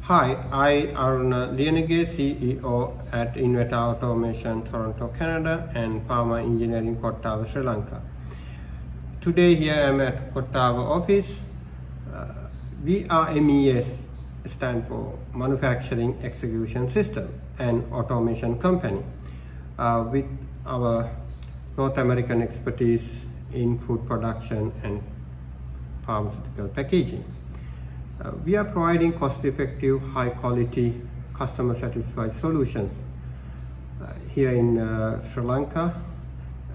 Hi, I am Lienige, CEO at Inveta Automation Toronto, Canada and Parma Engineering, Kottava, Sri Lanka. Today here I am at Kottava office. We are MES, stand for Manufacturing Execution System and Automation Company with our North American expertise in food production and pharmaceutical packaging. We are providing cost-effective, high-quality, customer-satisfied solutions here in Sri Lanka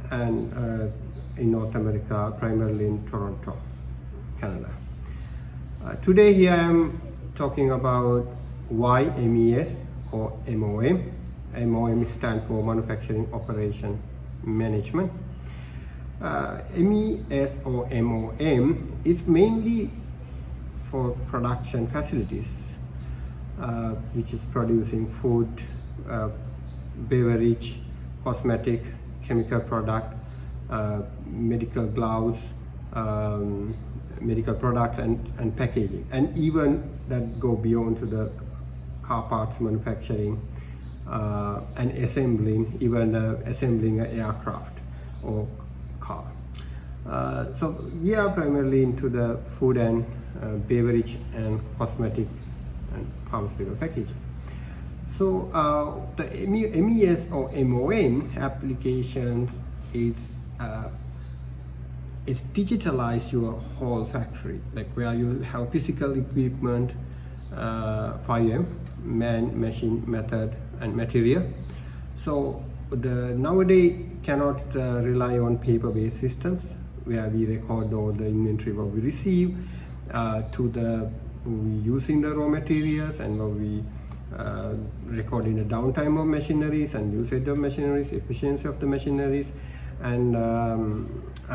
and in North America, primarily in Toronto, Canada. Today here I am talking about why MES or MOM. MOM stands for Manufacturing Operation Management. MES or MOM is mainly for production facilities, which is producing food, beverage, cosmetic, chemical product, medical gloves, medical products and packaging, and even that go beyond to the car parts manufacturing and assembling, even assembling an aircraft or car. So we are primarily into the food and beverage and cosmetic and pharmaceutical packaging. So the MES or MOM applications is digitalize your whole factory, like where you have physical equipment, 5M, man, machine, method, and material. So the nowadays cannot rely on paper-based systems where we record all the inventory what we receive to the we using the raw materials and what we recording the downtime of machineries and usage of machineries, efficiency of the machineries, and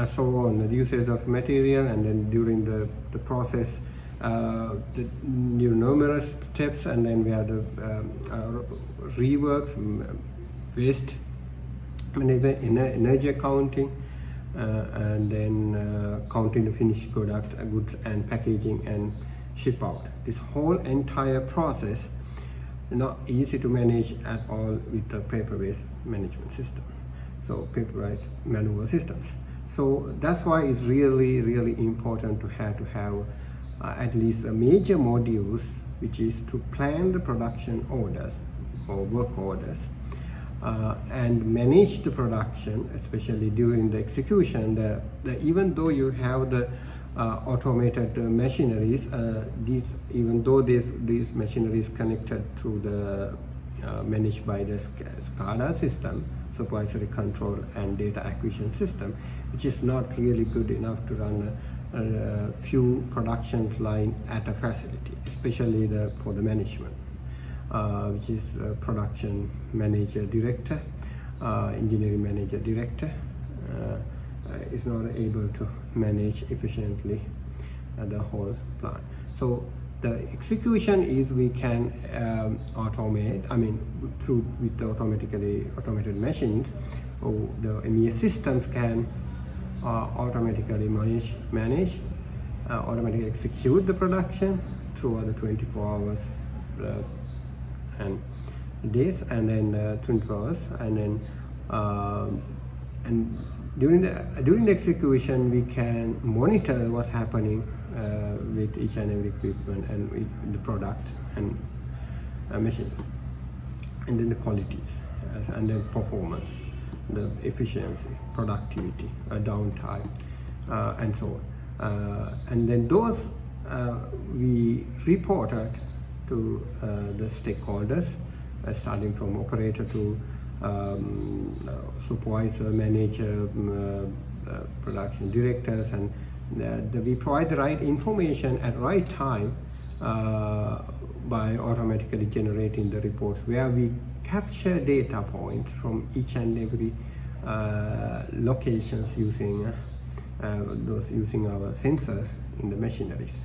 so on, the usage of material, and then during the process the numerous steps, and then we have the reworks, waste management, energy accounting, and then counting the finished goods and packaging and ship out. This whole entire process not easy to manage at all with the paper-based management system. So paper-based manual systems. So that's why it's really important to have at least a major modules, which is to plan the production orders or work orders and manage the production, especially during the execution. Even though you have the automated machineries, even though these machineries connected to the managed by the SCADA system, supervisory control and data acquisition system, which is not really good enough to run a few production line at a facility, especially for the management, which is production manager director, engineering manager director, is not able to manage efficiently the whole plant. So the execution is we can automate, with the automated machines, or the MES systems can automatically manage, automatically execute the production throughout the 24 hours and days, and then 24 hours, and then and during the execution we can monitor what's happening with each and every equipment and with the product and machines, and then the qualities and then performance, the efficiency, productivity, downtime, and so on, and then those we reported to the stakeholders, starting from operator to supervisor, manager, production directors, and we provide the right information at right time by automatically generating the reports, where we capture data points from each and every locations using our sensors in the machineries.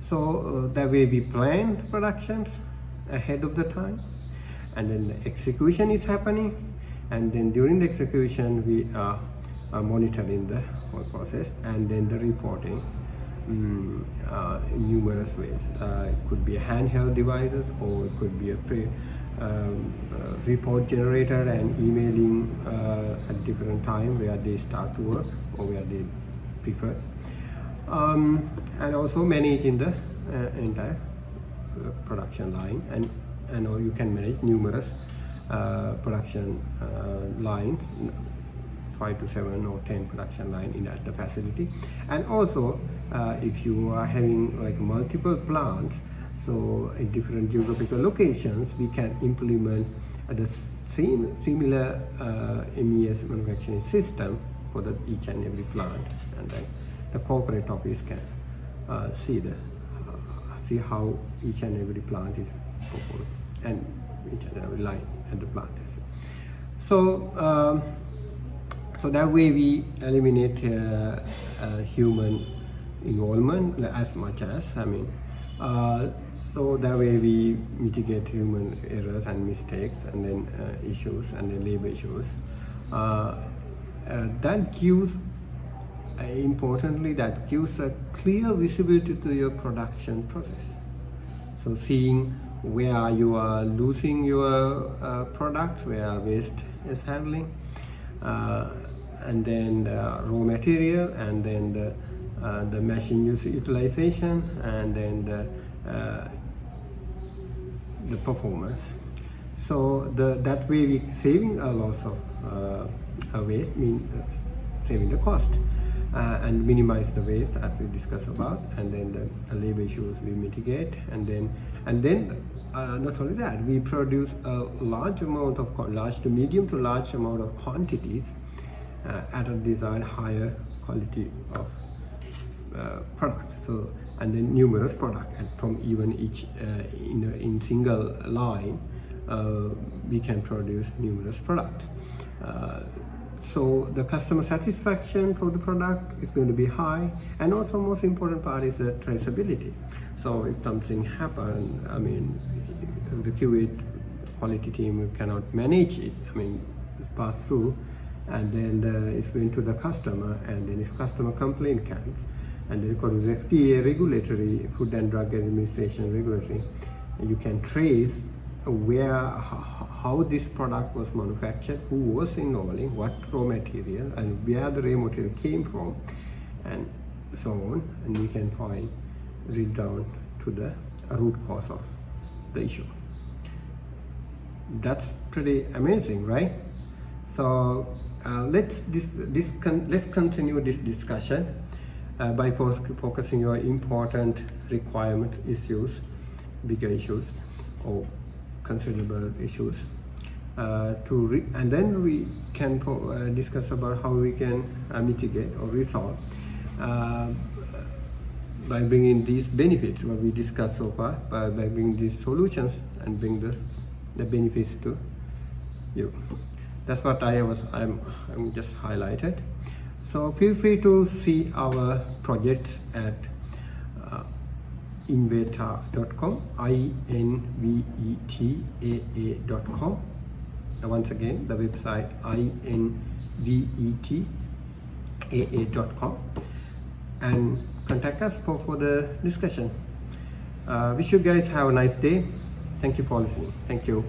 So that way we plan the productions ahead of the time, and then the execution is happening, and then during the execution we are monitoring the whole process, and then the reporting in numerous ways. It could be handheld devices, or it could be a report generator and emailing at different time where they start to work or where they prefer, and also managing the entire production line, and or you can manage numerous production lines, 5 to 7 or 10 production line in at the facility. And also if you are having like multiple plants, so in different geographical locations, we can implement the same similar MES manufacturing system for each and every plant, and then the corporate office can see how each and every plant is performing, and each and every line at the plant is. So so that way we eliminate human involvement as much as, so that way we mitigate human errors and mistakes, and then issues, and then labor issues. That gives, importantly, that gives a clear visibility to your production process. So seeing where you are losing your products, where waste is handling, and then the raw material, and then the machine utilization, and then the performance. So that way we saving a loss of waste, means saving the cost, and minimize the waste as we discussed about, and then the labor issues we mitigate, and then not only that, we produce a large amount of large to medium to large amount of quantities at a desired higher quality of products. So, and then numerous products, and from even each in single line we can produce numerous products. So the customer satisfaction for the product is going to be high, and also most important part is the traceability. So if something happens, the QA quality team cannot manage it, it's passed through, and then it's went to the customer, and then if customer complaint comes, and then according to FDA regulatory, Food and Drug Administration regulatory, you can trace where, how this product was manufactured, who was involving, what raw material, and where the raw material came from, and so on, and we can read down to the root cause of the issue. That's pretty amazing, right? So let's continue this discussion by focusing on important requirements issues, bigger issues, or considerable issues, and then we can discuss about how we can mitigate or resolve by bringing these benefits, what we discussed so far, by bringing these solutions and bring the benefits to you. That's what I'm just highlighted. So feel free to see our projects at invetaa.com, invetaa.com. Once again, the website invetaa.com, and contact us for further discussion. Wish you guys have a nice day. Thank you for listening. Thank you.